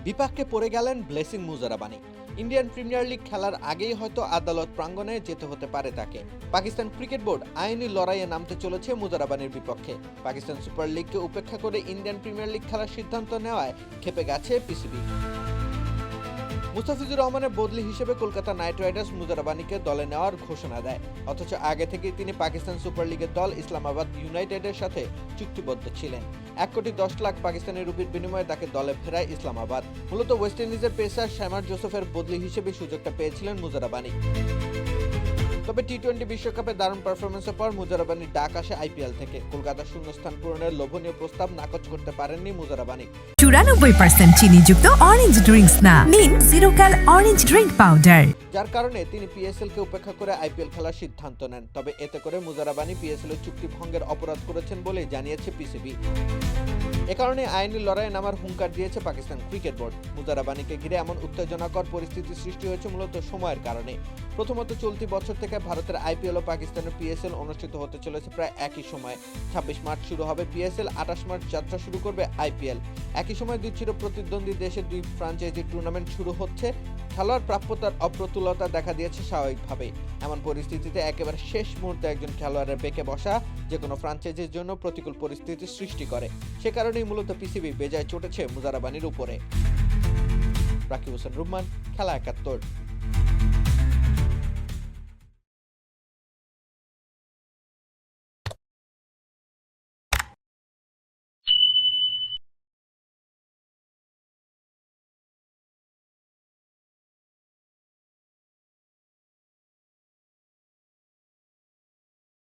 বিপাকে পড়ে গেলেন blessing Muzarabani. Indian premier league খেলার আগেই হয়তো আদালত প্রাঙ্গণে যেতে হতে পারে তাকে। পাকিস্তান ক্রিকেট বোর্ড আইনি লড়াইয়ে নামতে চলেছে মুজারাবানির বিপক্ষে। পাকিস্তান সুপার লিগকে উপেক্ষা করে ইন্ডিয়ান প্রিমিয়ার লিগ খেলার সিদ্ধান্ত নেওয়ায় ক্ষেপে গেছে পিসিবি। মুস্তাফিজুর রহমানের বদলি হিসেবে কলকাতা নাইট রাইডার্স মুজারাবানিকে দলে নেওয়ার ঘোষণা দেয়, অথচ আগে থেকেই তিনি পাকিস্তান সুপার লিগের দল ইসলামাবাদ ইউনাইটেডের সাথে চুক্তিবদ্ধ ছিলেন। 1,10,00,000 পাকিস্তানি রুপির বিনিময়ে তাকে দলে ফেরায় ইসলামাবাদ। মূলত ওয়েস্ট ইন্ডিজের পেসার শ্যামার জোসেফের বদলি হিসেবে সুযোগটা পেয়েছিলেন মুজারাবানি। তবে টি-20 বিশ্বকাপে দারুণ পারফরমেন্সের পর মুজারাবানির ডাক আসে আইপিএল থেকে। কলকাতার শূন্যস্থান পূরণের লোভনীয় প্রস্তাব নাকচ করতে পারেননি মুজারাবানি। 94% চিনিযুক্ত অরেঞ্জ ড্রিঙ্কস না, নিন জিরো ক্যাল অরেঞ্জ ড্রিঙ্ক পাউডার। যার কারণে তিনি পিএসএল কে উপেক্ষা করে আইপিএল খেলার সিদ্ধান্ত নেন। তবে এতে করে মুজারাবানি পিএসএল এর চুক্তি ভঙ্গের অপরাধ করেছেন বলে জানিয়েছে পিসিবি। এ কারণে আইনি লড়াইয়ে নামার হুঙ্কার দিয়েছে পাকিস্তান ক্রিকেট বোর্ড। মুজারাবানিকে ঘিরে এমন উত্তেজনাকর পরিস্থিতি সৃষ্টি হয়েছে মূলত সময়ের কারণে। প্রথমত, চলতি বছর থেকে ভারতের আইপিএল ও পাকিস্তানের পিএসএল অনুষ্ঠিত হতে চলেছে প্রায় একই সময়ে। 26 মার্চ শুরু হবে পিএসএল, 28 মার্চ যাত্রা শুরু করবে আইপিএল। একই সময় দুই চির প্রতিদ্বন্দ্বী দেশের দুই ফ্র্যাঞ্চাইজি টুর্নামেন্ট শুরু হচ্ছে। খেলোয়াড় প্রাপ্যতার অপ্রতুলতা দেখা দিয়েছে স্বাভাবিকভাবেই। এমন পরিস্থিতিতে একেবারে শেষ মুহূর্তে একজন খেলোয়াড়ের বেঁকে বসা যে কোনো ফ্র্যাঞ্চাইজির জন্য প্রতিকূল পরিস্থিতি সৃষ্টি করে। সে কারণেই মূলত পিসিবি বেজায় চটেছে মুজারাবানির উপরে। রাকিব হোসেন রুম্মান, খেলা 71।